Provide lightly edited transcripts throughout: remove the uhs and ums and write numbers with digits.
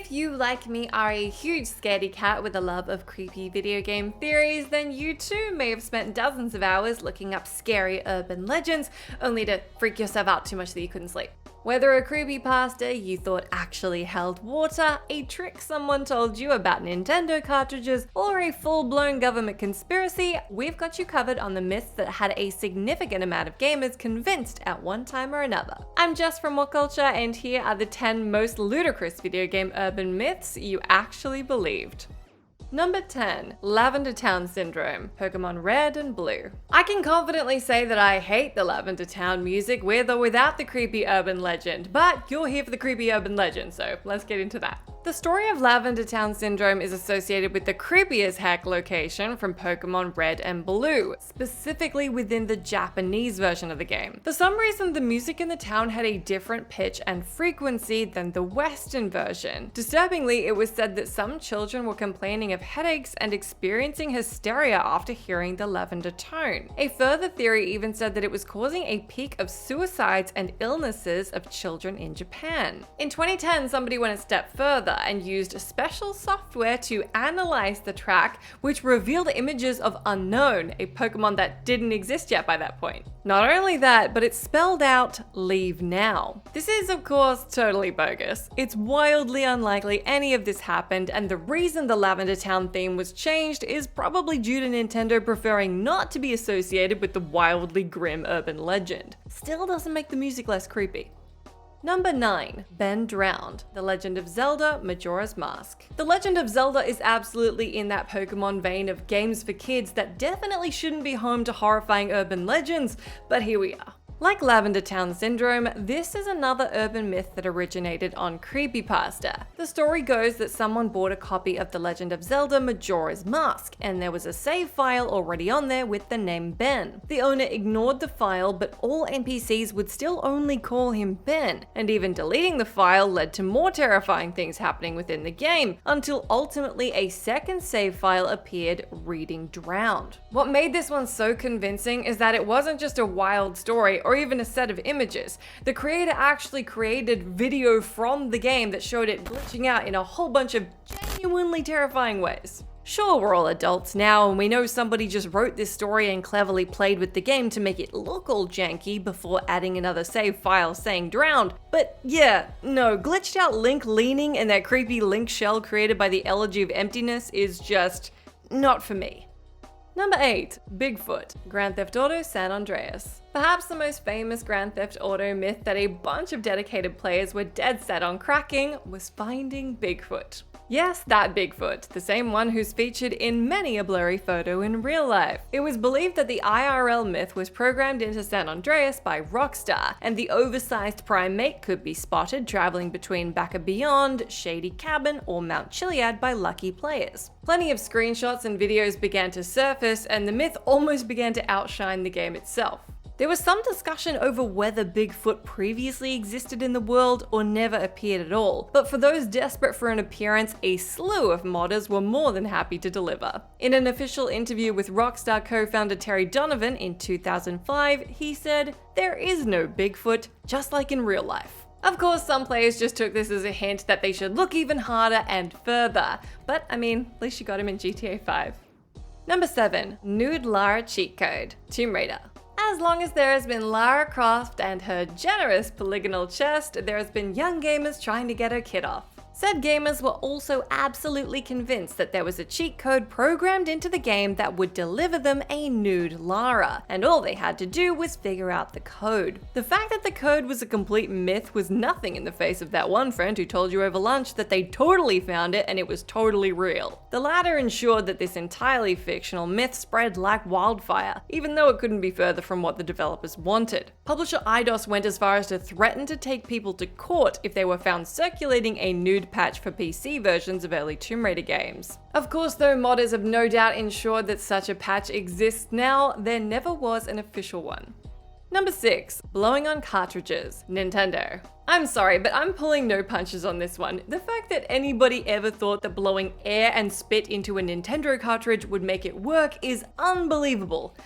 If you, like me, are a huge scaredy cat with a love of creepy video game theories, then you too may have spent dozens of hours looking up scary urban legends, only to freak yourself out too much that you couldn't sleep. Whether a creepypasta you thought actually held water, a trick someone told you about Nintendo cartridges, or a full-blown government conspiracy, we've got you covered on the myths that had a significant amount of gamers convinced at one time or another. I'm Jess from WhatCulture, and here are the 10 most ludicrous video game urban myths you actually believed. Number 10. Lavender Town Syndrome, Pokemon Red and Blue. I can confidently say that I hate the Lavender Town music with or without the creepy urban legend, but you're here for the creepy urban legend, so let's get into that. The story of Lavender Town Syndrome is associated with the creepy as heck location from Pokemon Red and Blue, specifically within the Japanese version of the game. For some reason, the music in the town had a different pitch and frequency than the Western version. Disturbingly, it was said that some children were complaining of headaches and experiencing hysteria after hearing the lavender tone. A further theory even said that it was causing a peak of suicides and illnesses of children in Japan. In 2010, somebody went a step further and used special software to analyze the track, which revealed images of Unknown, a Pokemon that didn't exist yet by that point. Not only that, but it spelled out "leave now." This is of course totally bogus. It's wildly unlikely any of this happened, and the reason the Lavender Town theme was changed is probably due to Nintendo preferring not to be associated with the wildly grim urban legend. Still doesn't make the music less creepy. Number 9. Ben Drowned, The Legend of Zelda, Majora's Mask. The Legend of Zelda is absolutely in that Pokemon vein of games for kids that definitely shouldn't be home to horrifying urban legends, but here we are. Like Lavender Town Syndrome, this is another urban myth that originated on creepypasta. The story goes that someone bought a copy of The Legend of Zelda Majora's Mask, and there was a save file already on there with the name Ben. The owner ignored the file, but all NPCs would still only call him Ben, and even deleting the file led to more terrifying things happening within the game, until ultimately a second save file appeared reading Drowned. What made this one so convincing is that it wasn't just a wild story or even a set of images. The creator actually created video from the game that showed it glitching out in a whole bunch of genuinely terrifying ways. Sure, we're all adults now, and we know somebody just wrote this story and cleverly played with the game to make it look all janky before adding another save file saying drowned. But yeah, no, glitched out Link leaning and that creepy Link shell created by the Elegy of Emptiness is just not for me. Number 8. Bigfoot, Grand Theft Auto San Andreas. Perhaps the most famous Grand Theft Auto myth that a bunch of dedicated players were dead set on cracking was finding Bigfoot. Yes, that Bigfoot, the same one who's featured in many a blurry photo in real life. It was believed that the IRL myth was programmed into San Andreas by Rockstar, and the oversized primate could be spotted traveling between Back of Beyond, Shady Cabin, or Mount Chiliad by lucky players. Plenty of screenshots and videos began to surface, and the myth almost began to outshine the game itself. There was some discussion over whether Bigfoot previously existed in the world or never appeared at all, but for those desperate for an appearance, a slew of modders were more than happy to deliver. In an official interview with Rockstar co-founder Terry Donovan in 2005, he said, "There is no Bigfoot, just like in real life." Of course, some players just took this as a hint that they should look even harder and further, but I mean, at least you got him in GTA 5. Number 7. Nude LARA Cheat Code, Tomb Raider. As long as there has been Lara Croft and her generous polygonal chest, there has been young gamers trying to get her kid off. Said gamers were also absolutely convinced that there was a cheat code programmed into the game that would deliver them a nude Lara, and all they had to do was figure out the code. The fact that the code was a complete myth was nothing in the face of that one friend who told you over lunch that they totally found it and it was totally real. The latter ensured that this entirely fictional myth spread like wildfire, even though it couldn't be further from what the developers wanted. Publisher Eidos went as far as to threaten to take people to court if they were found circulating a nude patch for PC versions of early Tomb Raider games. Of course, though modders have no doubt ensured that such a patch exists now, there never was an official one. Number 6. Blowing on cartridges, Nintendo. I'm sorry, but I'm pulling no punches on this one. The fact that anybody ever thought that blowing air and spit into a Nintendo cartridge would make it work is unbelievable.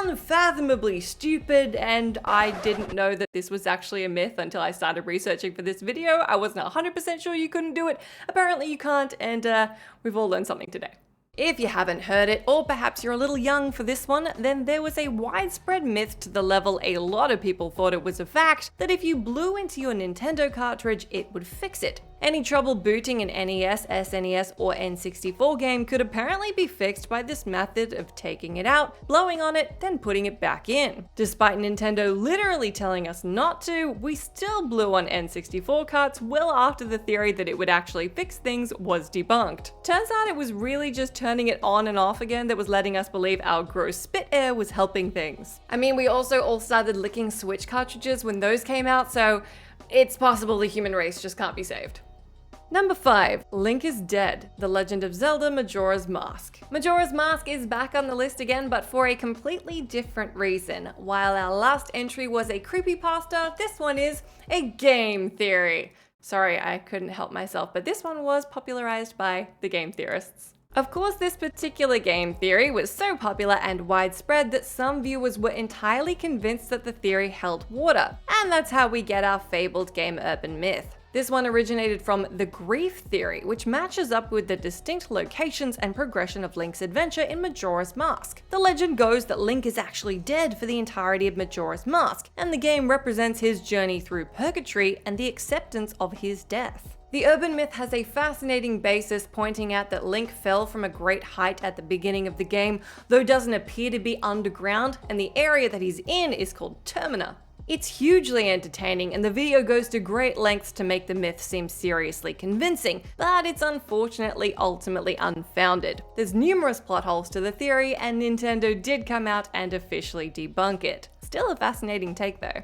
unfathomably stupid, and I didn't know that this was actually a myth until I started researching for this video. I wasn't 100% sure you couldn't do it. Apparently you can't, and we've all learned something today. If you haven't heard it, or perhaps you're a little young for this one, then there was a widespread myth to the level a lot of people thought it was a fact that if you blew into your Nintendo cartridge, it would fix it. Any trouble booting an NES, SNES, or N64 game could apparently be fixed by this method of taking it out, blowing on it, then putting it back in. Despite Nintendo literally telling us not to, we still blew on N64 carts well after the theory that it would actually fix things was debunked. Turns out it was really just turning it on and off again that was letting us believe our gross spit air was helping things. I mean, we also all started licking Switch cartridges when those came out, so it's possible the human race just can't be saved. Number 5. Link is dead. The Legend of Zelda Majora's Mask. Majora's Mask is back on the list again, but for a completely different reason. While our last entry was a creepypasta, this one is a game theory. Sorry, I couldn't help myself, but this one was popularized by the game theorists. Of course, this particular game theory was so popular and widespread that some viewers were entirely convinced that the theory held water, and that's how we get our fabled game urban myth. This one originated from the grief theory, which matches up with the distinct locations and progression of Link's adventure in Majora's Mask. The legend goes that Link is actually dead for the entirety of Majora's Mask, and the game represents his journey through purgatory and the acceptance of his death. The urban myth has a fascinating basis, pointing out that Link fell from a great height at the beginning of the game, though doesn't appear to be underground, and the area that he's in is called Termina. It's hugely entertaining, and the video goes to great lengths to make the myth seem seriously convincing, but it's unfortunately ultimately unfounded. There's numerous plot holes to the theory, and Nintendo did come out and officially debunk it. Still a fascinating take though.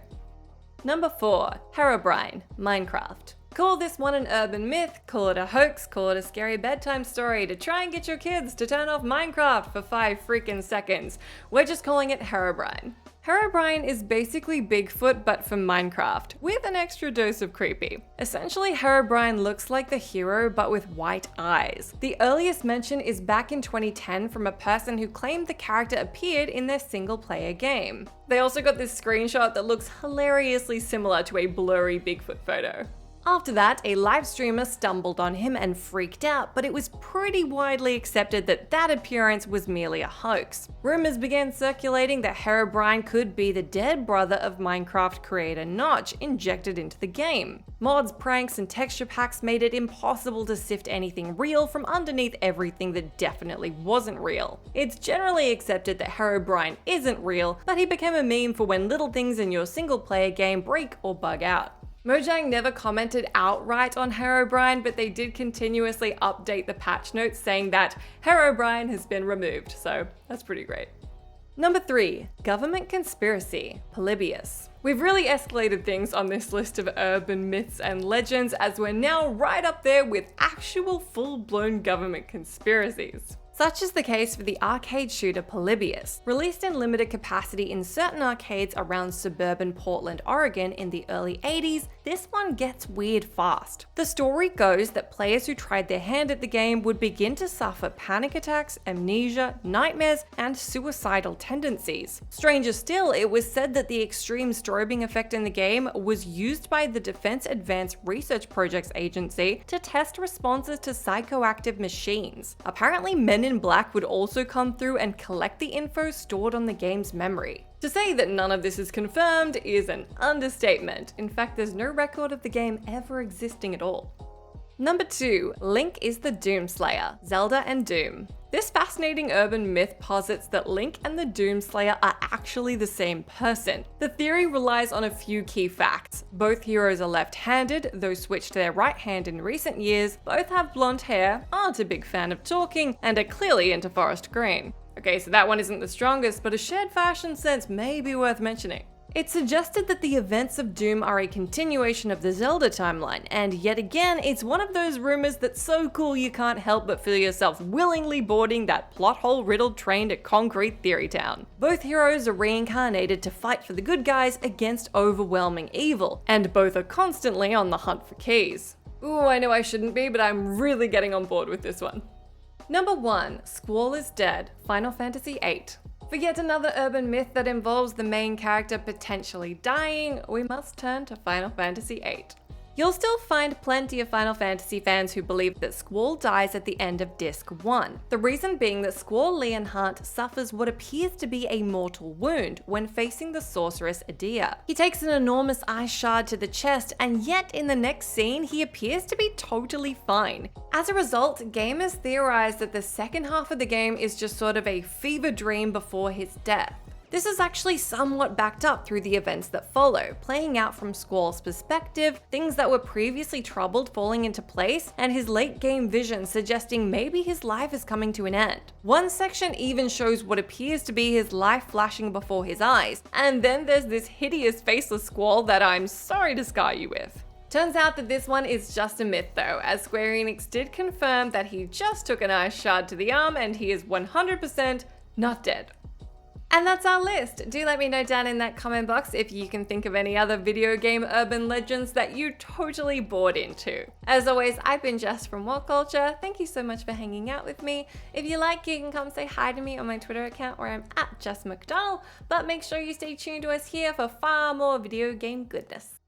Number 4. HEROBRINE, Minecraft. Call this one an urban myth, call it a hoax, call it a scary bedtime story to try and get your kids to turn off Minecraft for 5 freaking seconds. We're just calling it HEROBRINE. HEROBRINE is basically Bigfoot but for Minecraft, with an extra dose of creepy. Essentially, HEROBRINE looks like the hero but with white eyes. The earliest mention is back in 2010 from a person who claimed the character appeared in their single-player game. They also got this screenshot that looks hilariously similar to a blurry Bigfoot photo. After that, a live streamer stumbled on him and freaked out, but it was pretty widely accepted that that appearance was merely a hoax. Rumors began circulating that HEROBRINE could be the dead brother of Minecraft creator Notch injected into the game. Mods, pranks, and texture packs made it impossible to sift anything real from underneath everything that definitely wasn't real. It's generally accepted that HEROBRINE isn't real, but he became a meme for when little things in your single-player game break or bug out. Mojang never commented outright on HEROBRINE, but they did continuously update the patch notes saying that HEROBRINE has been removed, so that's pretty great. Number 3. Government Conspiracy, POLYBIUS. We've really escalated things on this list of urban myths and legends, as we're now right up there with actual full-blown government conspiracies. Such is the case for the arcade shooter POLYBIUS. Released in limited capacity in certain arcades around suburban Portland, Oregon in the early 80s, this one gets weird fast. The story goes that players who tried their hand at the game would begin to suffer panic attacks, amnesia, nightmares, and suicidal tendencies. Stranger still, it was said that the extreme strobing effect in the game was used by the Defense Advanced Research Projects Agency to test responses to psychoactive machines. Apparently, Men in Black would also come through and collect the info stored on the game's memory. To say that none of this is confirmed is an understatement. In fact, there's no record of the game ever existing at all. Number 2. Link is the Doomslayer, Zelda and Doom. This fascinating urban myth posits that Link and the Doomslayer are actually the same person. The theory relies on a few key facts. Both heroes are left-handed, though switched to their right hand in recent years, both have blonde hair, aren't a big fan of talking, and are clearly into forest green. Okay, so that one isn't the strongest, but a shared fashion sense may be worth mentioning. It's suggested that the events of Doom are a continuation of the Zelda timeline, and yet again, it's one of those rumors that's so cool you can't help but feel yourself willingly boarding that plot hole riddled train to Concrete Theory Town. Both heroes are reincarnated to fight for the good guys against overwhelming evil, and both are constantly on the hunt for keys. Ooh, I know I shouldn't be, but I'm really getting on board with this one. Number 1. Squall is dead, Final Fantasy VIII. For yet another urban myth that involves the main character potentially dying, we must turn to Final Fantasy VIII. You'll still find plenty of Final Fantasy fans who believe that Squall dies at the end of Disc 1. The reason being that Squall Leonhardt suffers what appears to be a mortal wound when facing the sorceress Edea. He takes an enormous ice shard to the chest, and yet in the next scene he appears to be totally fine. As a result, gamers theorize that the second half of the game is just sort of a fever dream before his death. This is actually somewhat backed up through the events that follow, playing out from Squall's perspective, things that were previously troubled falling into place, and his late game vision suggesting maybe his life is coming to an end. One section even shows what appears to be his life flashing before his eyes, and then there's this hideous faceless Squall that I'm sorry to scar you with. Turns out that this one is just a myth though, as Square Enix did confirm that he just took an ice shard to the arm and he is 100% not dead. And that's our list. Do let me know down in that comment box if you can think of any other video game urban legends that you totally bought into. As always, I've been Jess from WhatCulture. Thank you so much for hanging out with me. If you like, you can come say hi to me on my Twitter account where I'm @JessMcDonald, but make sure you stay tuned to us here for far more video game goodness.